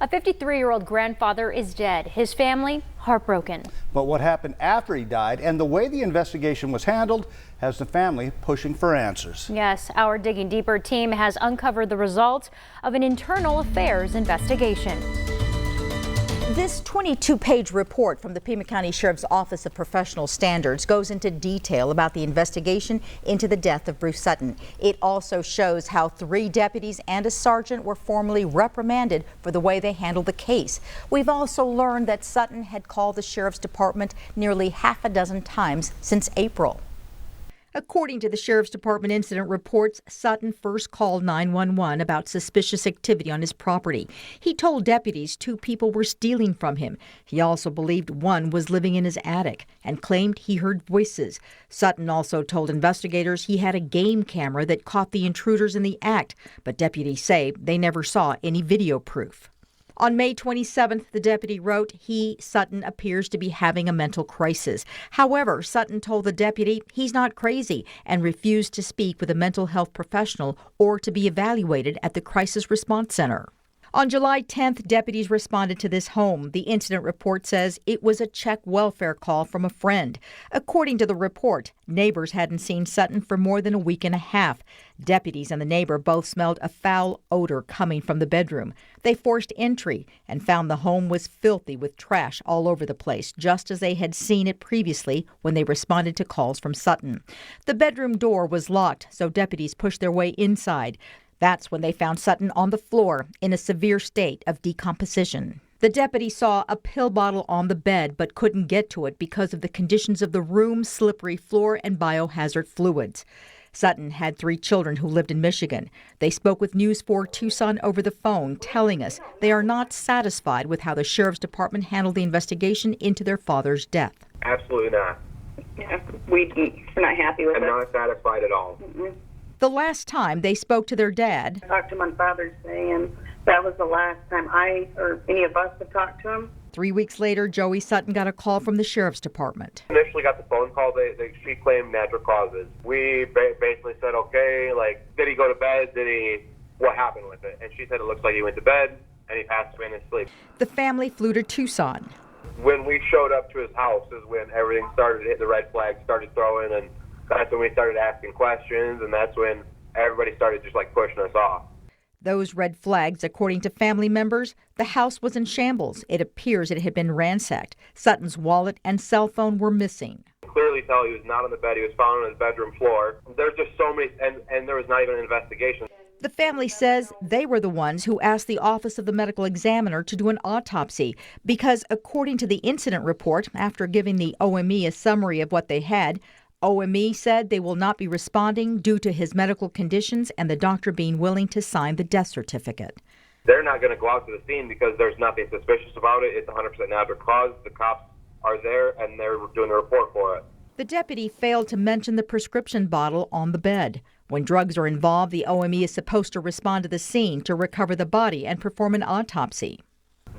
A 53-year-old grandfather is dead. His family heartbroken. But what happened after he died and the way the investigation was handled has the family pushing for answers. Yes, our Digging Deeper team has uncovered the results of an internal affairs investigation. This 22-page report from the Pima County Sheriff's Office of Professional Standards goes into detail about the investigation into the death of Bruce Sutton. It also shows how 3 deputies and a sergeant were formally reprimanded for the way they handled the case. We've also learned that Sutton had called the Sheriff's Department nearly half a dozen times since April. According to the Sheriff's Department incident reports, Sutton first called 911 about suspicious activity on his property. He told deputies 2 people were stealing from him. He also believed one was living in his attic and claimed he heard voices. Sutton also told investigators he had a game camera that caught the intruders in the act, but deputies say they never saw any video proof. On May 27th, the deputy wrote, Sutton, appears to be having a mental crisis. However, Sutton told the deputy he's not crazy and refused to speak with a mental health professional or to be evaluated at the Crisis Response Center. On July 10th, deputies responded to this home. The incident report says it was a check welfare call from a friend. According to the report, neighbors hadn't seen Sutton for more than a week and a half. Deputies and the neighbor both smelled a foul odor coming from the bedroom. They forced entry and found the home was filthy with trash all over the place, just as they had seen it previously when they responded to calls from Sutton. The bedroom door was locked, so deputies pushed their way inside. That's when they found Sutton on the floor in a severe state of decomposition. The deputy saw a pill bottle on the bed but couldn't get to it because of the conditions of the room, slippery floor, and biohazard fluids. Sutton had 3 children who lived in Michigan. They spoke with News 4 Tucson over the phone, telling us they are not satisfied with how the Sheriff's Department handled the investigation into their father's death. Absolutely not. Yeah, we're not happy with it. I'm not satisfied at all. Mm-mm. The last time they spoke to their dad, I talked to him on Father's Day, and that was the last time I or any of us have talked to him. 3 weeks later, Joey Sutton got a call from the Sheriff's Department. Initially got the phone call, she claimed natural causes. We basically said, okay, did he go to bed? What happened with it? And she said it looks like he went to bed and he passed away in his sleep. The family flew to Tucson. When we showed up to his house is when everything started to hit, the red flags started throwing, and that's when we started asking questions, and that's when everybody started just pushing us off. Those red flags, according to family members, the house was in shambles. It appears it had been ransacked. Sutton's wallet and cell phone were missing. Clearly tell he was not on the bed. He was found on his bedroom floor. There's just so many, and there was not even an investigation. The family says they were the ones who asked the Office of the Medical Examiner to do an autopsy because, according to the incident report, after giving the OME a summary of what they had, OME said they will not be responding due to his medical conditions and the doctor being willing to sign the death certificate. They're not going to go out to the scene because there's nothing suspicious about it. It's 100% natural cause. The cops are there and they're doing a report for it. The deputy failed to mention the prescription bottle on the bed. When drugs are involved, the OME is supposed to respond to the scene to recover the body and perform an autopsy.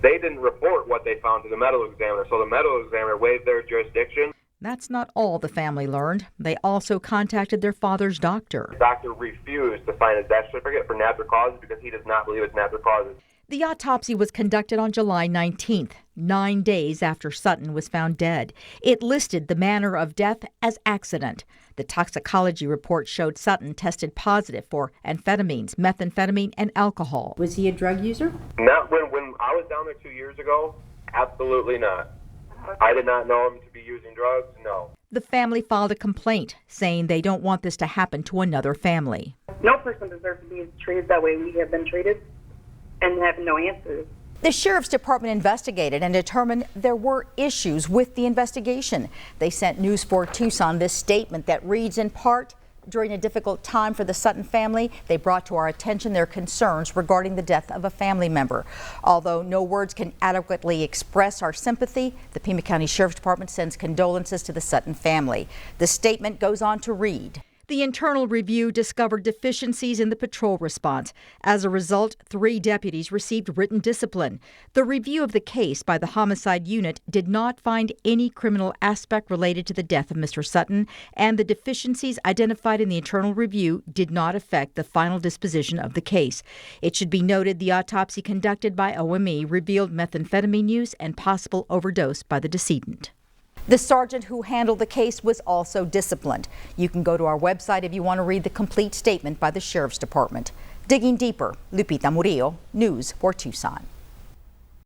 They didn't report what they found to the medical examiner, so the medical examiner waived their jurisdiction. That's not all the family learned. They also contacted their father's doctor. The doctor refused to sign his death certificate for natural causes because he does not believe it's natural causes. The autopsy was conducted on July 19th, 9 days after Sutton was found dead. It listed the manner of death as accident. The toxicology report showed Sutton tested positive for amphetamines, methamphetamine, and alcohol. Was he a drug user? Not when I was down there 2 years ago. Absolutely not. I did not know him to be using drugs, no. The family filed a complaint saying they don't want this to happen to another family. No person deserves to be treated that way we have been treated and have no answers. The Sheriff's Department investigated and determined there were issues with the investigation. They sent News 4 Tucson this statement that reads in part, during a difficult time for the Sutton family, they brought to our attention their concerns regarding the death of a family member. Although no words can adequately express our sympathy, the Pima County Sheriff's Department sends condolences to the Sutton family. The statement goes on to read, The internal review discovered deficiencies in the patrol response. As a result, 3 deputies received written discipline. The review of the case by the homicide unit did not find any criminal aspect related to the death of Mr. Sutton, and the deficiencies identified in the internal review did not affect the final disposition of the case. It should be noted the autopsy conducted by OME revealed methamphetamine use and possible overdose by the decedent. The sergeant who handled the case was also disciplined. You can go to our website if you want to read the complete statement by the Sheriff's Department. Digging deeper, Lupita Murillo, News for Tucson.